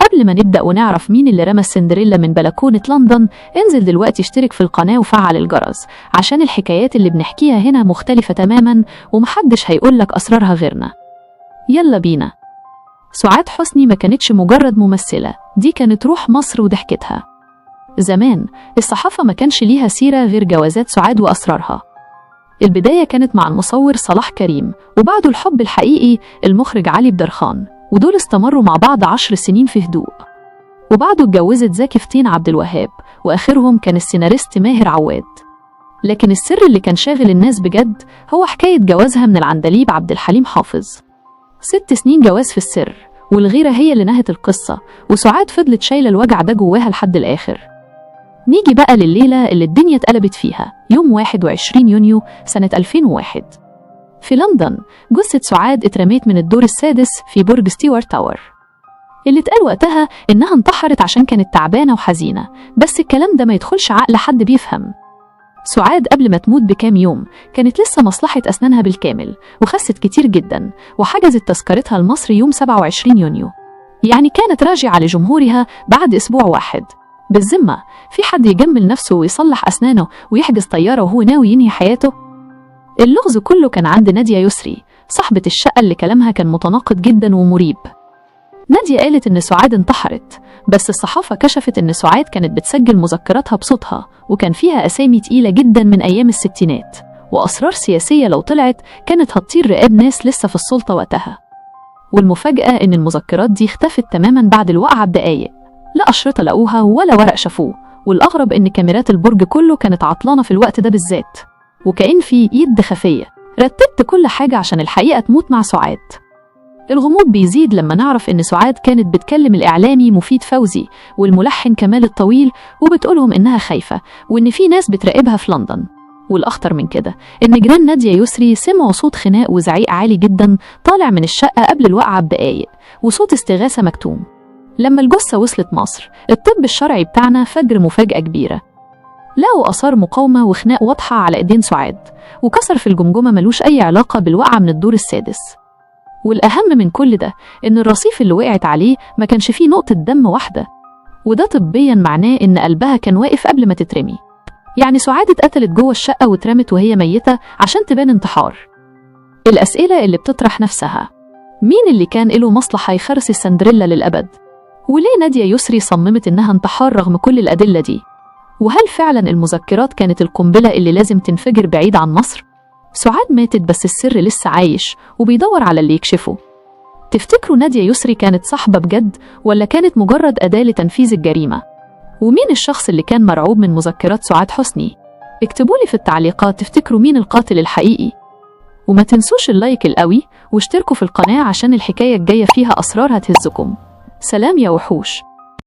قبل ما نبدأ ونعرف مين اللي رمى السندريلا من بلكونة لندن، انزل دلوقتي اشترك في القناة وفعل الجرس، عشان الحكايات اللي بنحكيها هنا مختلفة تماما ومحدش هيقولك أسرارها غيرنا. يلا بينا. سعاد حسني ما كانتش مجرد ممثلة، دي كانت روح مصر وضحكتها. زمان الصحافة ما كانش ليها سيرة غير جوازات سعاد وأسرارها. البداية كانت مع المصور صلاح كريم، وبعده الحب الحقيقي المخرج علي بدرخان، ودول استمروا مع بعض 10 سنين في هدوء. وبعده اتجوزت زكي فتين عبد الوهاب، وآخرهم كان السيناريست ماهر عواد. لكن السر اللي كان شاغل الناس بجد هو حكاية جوازها من العندليب عبد الحليم حافظ. 6 سنين جواز في السر، والغيرة هي اللي نهت القصة، وسعاد فضلت شايلة الوجع ده جواها لحد الآخر. نيجي بقى لليلة اللي الدنيا اتقلبت فيها، يوم 21 يونيو سنة 2001 في لندن. جثة سعاد اترميت من الدور السادس في برج ستيوارت تاور. اللي اتقال وقتها إنها انتحرت عشان كانت تعبانة وحزينة، بس الكلام ده ما يدخلش عقل حد بيفهم. سعاد قبل ما تموت بكام يوم كانت لسه مصلحة أسنانها بالكامل، وخست كتير جدا، وحجزت تذكرتها لمصر يوم 27 يونيو. يعني كانت راجعة لجمهورها بعد أسبوع واحد. بالذمة في حد يجمل نفسه ويصلح أسنانه ويحجز طيارة وهو ناوي ينهي حياته؟ اللغز كله كان عند نادية يسري، صاحبة الشقة اللي كلامها كان متناقض جدا ومريب. نادية قالت إن سعاد انتحرت، بس الصحافة كشفت إن سعاد كانت بتسجل مذكراتها بصوتها، وكان فيها أسامي تقيلة جدا من أيام الستينات، وأسرار سياسية لو طلعت كانت هتطير رقاب ناس لسه في السلطة وقتها. والمفاجأة إن المذكرات دي اختفت تماما بعد الوقعة بدقايق، لا أشرطة لقوها ولا ورق شافوه، والأغرب إن كاميرات البرج كله كانت عطلانة في الوقت ده بالذات، وكأن في يد خفية رتبت كل حاجة عشان الحقيقة تموت مع سعاد. الغموض بيزيد لما نعرف إن سعاد كانت بتكلم الإعلامي مفيد فوزي والملحن كمال الطويل، وبتقولهم إنها خايفة وإن في ناس بتراقبها في لندن. والأخطر من كده إن جيران نادية يسري سمعوا صوت خناق وزعيق عالي جدا طالع من الشقة قبل الوقعة بدقايق، وصوت استغاثة مكتوم. لما الجثة وصلت مصر، الطب الشرعي بتاعنا فجر مفاجأة كبيرة. لقوا آثار مقاومة وخناق واضحة على إيدين سعاد، وكسر في الجمجمة ملوش أي علاقة بالوقعة من الدور السادس. والأهم من كل ده إن الرصيف اللي وقعت عليه ما كانش فيه نقطة دم واحدة، وده طبيا معناه إن قلبها كان واقف قبل ما تترمي. يعني سعاد اتقتلت جوه الشقة واترمت وهي ميتة عشان تبان انتحار. الأسئلة اللي بتطرح نفسها: مين اللي كان له مصلحة يخرس السندريلا للأبد؟ وليه نادية يسري صممت إنها انتحار رغم كل الأدلة دي؟ وهل فعلا المذكرات كانت القنبلة اللي لازم تنفجر بعيد عن مصر؟ سعاد ماتت بس السر لسه عايش وبيدور على اللي يكشفه. تفتكروا نادية يسري كانت صاحبة بجد ولا كانت مجرد أداة لتنفيذ الجريمة؟ ومين الشخص اللي كان مرعوب من مذكرات سعاد حسني؟ اكتبولي في التعليقات تفتكروا مين القاتل الحقيقي. وما تنسوش اللايك القوي واشتركوا في القناة عشان الحكاية الجاية فيها أسرار هتهزكم. سلام يا وحوش.